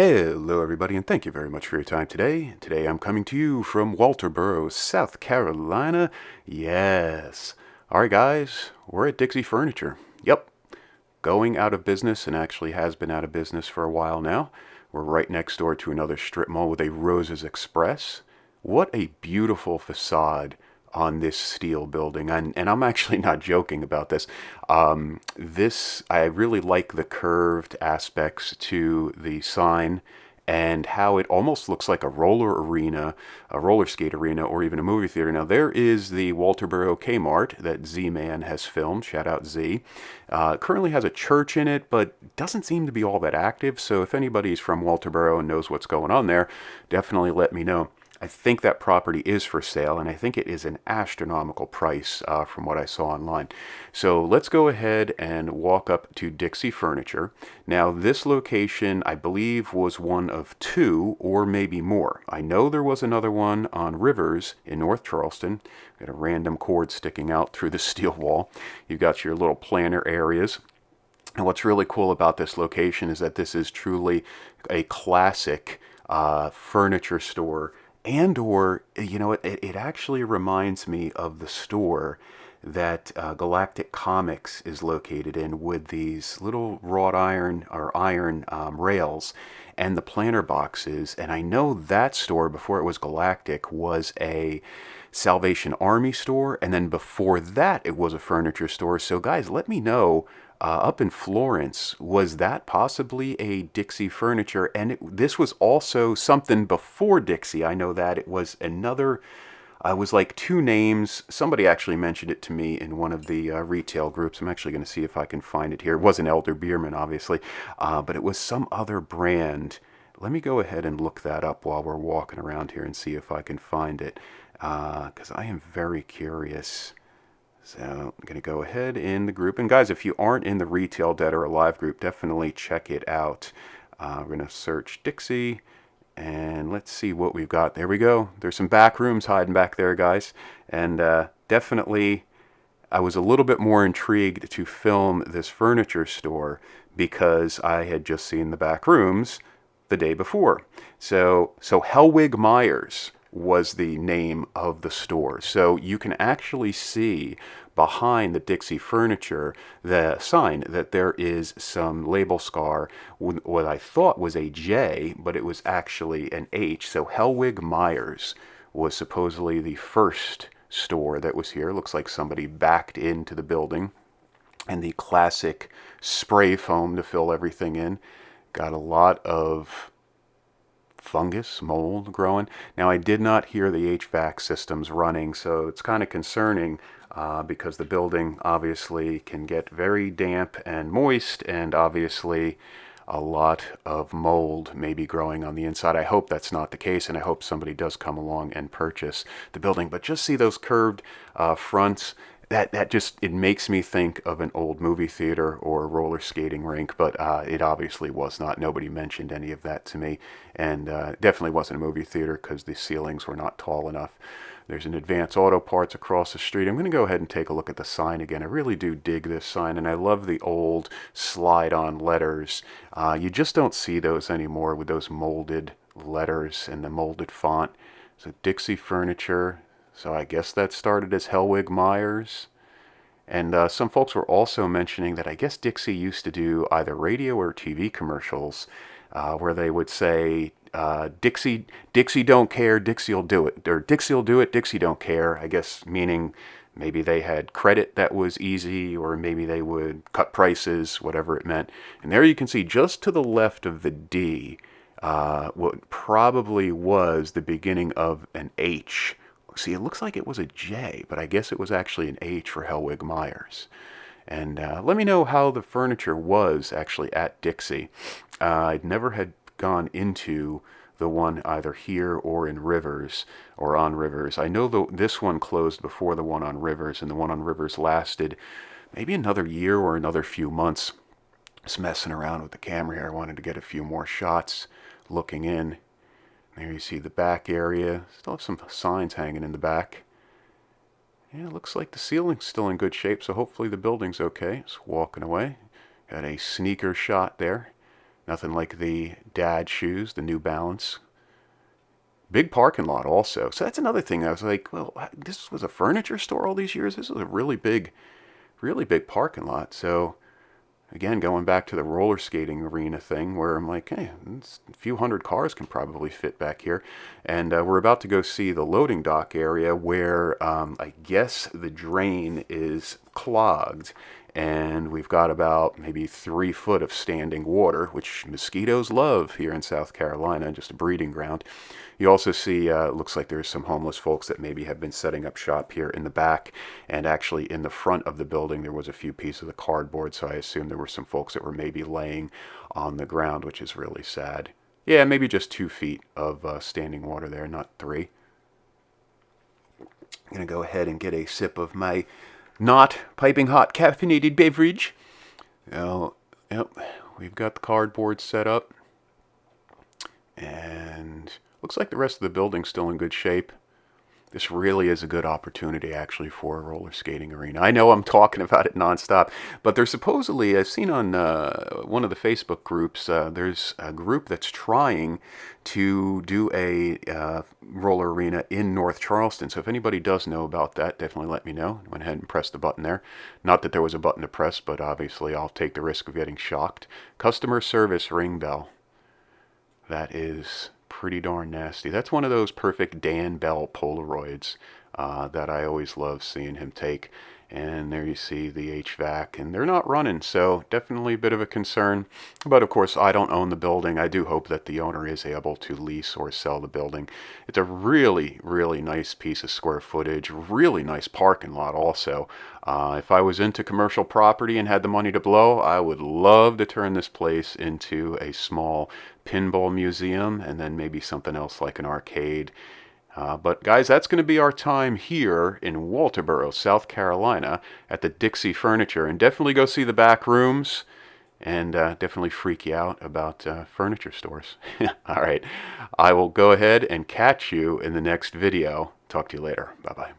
Hello, everybody, and thank you very much for your time today. Today I'm coming to you from Walterboro, South Carolina. Yes. All right, guys, we're at Dixie Furniture. Yep, going out of business and actually has been out of business for a while now. We're right next door to another strip mall with a Roses Express. What a beautiful facade on this steel building. And I'm actually not joking about this. I really like the curved aspects to the sign and how it almost looks like a roller arena, a roller skate arena, or even a movie theater. Now, there is the Walterboro Kmart that Z-Man has filmed. Shout out Z. Currently has a church in it, but doesn't seem to be all that active. So if anybody's from Walterboro and knows what's going on there, definitely let me know. I think that property is for sale, and I think it is an astronomical price from what I saw online. So let's go ahead and walk up to Dixie Furniture. Now, this location, I believe, was one of two or maybe more. I know there was another one on Rivers in North Charleston. Got a random cord sticking out through the steel wall. You've got your little planter areas. And what's really cool about this location is that this is truly a classic furniture store, and or it actually reminds me of the store that Galactic Comics is located in, with these little wrought iron or iron rails and the planter boxes. And I know that store, before it was Galactic, was a Salvation Army store, and then before that it was a furniture store. So guys, let me know, up in Florence, was that possibly a Dixie Furniture? And this was also something before Dixie. I know that it was another, it was like two names. Somebody actually mentioned it to me in one of the retail groups. I'm actually going to see if I can find it here. It wasn't Elder Bierman, obviously, but it was some other brand. Let me go ahead and look that up while we're walking around here and see if I can find it, because I am very curious. So I'm going to go ahead in the group. And guys, if you aren't in the Retail Dead or Alive group, definitely check it out. We're going to search Dixie, and let's see what we've got. There we go. There's some back rooms hiding back there, guys. And definitely, I was a little bit more intrigued to film this furniture store because I had just seen the back rooms the day before. So Heilig-Meyers was the name of the store. So you can actually see behind the Dixie Furniture the sign that there is some label scar, what I thought was a J, but it was actually an H. So Heilig-Meyers was supposedly the first store that was here. Looks like somebody backed into the building, and the classic spray foam to fill everything in. Got a lot of fungus, mold growing. Now, I did not hear the HVAC systems running, so it's kind of concerning because the building obviously can get very damp and moist, and obviously a lot of mold may be growing on the inside. I hope that's not the case, and I hope somebody does come along and purchase the building. But just see those curved fronts. That just, it makes me think of an old movie theater or roller skating rink, but it obviously was not. Nobody mentioned any of that to me, and definitely wasn't a movie theater because the ceilings were not tall enough. There's an Advance Auto Parts across the street. I'm going to go ahead and take a look at the sign again. I really do dig this sign, and I love the old slide-on letters. You just don't see those anymore with those molded letters and the molded font. So Dixie Furniture. So I guess that started as Heilig-Meyers. And some folks were also mentioning that I guess Dixie used to do either radio or TV commercials where they would say, Dixie don't care, Dixie'll do it. Or Dixie'll do it, Dixie don't care. I guess meaning maybe they had credit that was easy, or maybe they would cut prices, whatever it meant. And there you can see just to the left of the D, what probably was the beginning of an H. See, it looks like it was a J, but I guess it was actually an H for Heilig-Meyers. And let me know how the furniture was actually at Dixie. I'd never had gone into the one either here or in Rivers or on Rivers. I know this one closed before the one on Rivers, and the one on Rivers lasted maybe another year or another few months. Just messing around with the camera here. I wanted to get a few more shots looking in. There you see the back area. Still have some signs hanging in the back. Yeah, it looks like the ceiling's still in good shape, so hopefully the building's okay. Just walking away. Got a sneaker shot there. Nothing like the dad shoes, the New Balance. Big parking lot also. So that's another thing. I was like, well, this was a furniture store all these years. This is a really big parking lot. So again, going back to the roller skating arena thing where I'm like, hey, a few hundred cars can probably fit back here. And we're about to go see the loading dock area where I guess the drain is clogged. And we've got about maybe 3 foot of standing water, which mosquitoes love here in South Carolina, just a breeding ground. You also see, looks like there's some homeless folks that maybe have been setting up shop here in the back. And actually in the front of the building, there was a few pieces of cardboard. So I assume there were some folks that were maybe laying on the ground, which is really sad. Yeah, maybe just 2 feet of standing water there, not 3. I'm going to go ahead and get a sip of my not piping hot caffeinated beverage. Now, yep, we've got the cardboard set up. And looks like the rest of the building's still in good shape. This really is a good opportunity, actually, for a roller skating arena. I know I'm talking about it nonstop, but there's supposedly, I've seen on one of the Facebook groups, there's a group that's trying to do a roller arena in North Charleston. So if anybody does know about that, definitely let me know. I went ahead and pressed the button there. Not that there was a button to press, but obviously I'll take the risk of getting shocked. Customer service ring bell. That is pretty darn nasty. That's one of those perfect Dan Bell Polaroids that I always love seeing him take. And there you see the HVAC, and they're not running, so definitely a bit of a concern. But of course, I don't own the building. I do hope that the owner is able to lease or sell the building. It's a really, really nice piece of square footage, really nice parking lot also. If I was into commercial property and had the money to blow, I would love to turn this place into a small pinball museum and then maybe something else like an arcade. But guys, that's going to be our time here in Walterboro, South Carolina at the Dixie Furniture. And definitely go see the back rooms and definitely freak you out about furniture stores. All right, I will go ahead and catch you in the next video. Talk to you later. Bye-bye.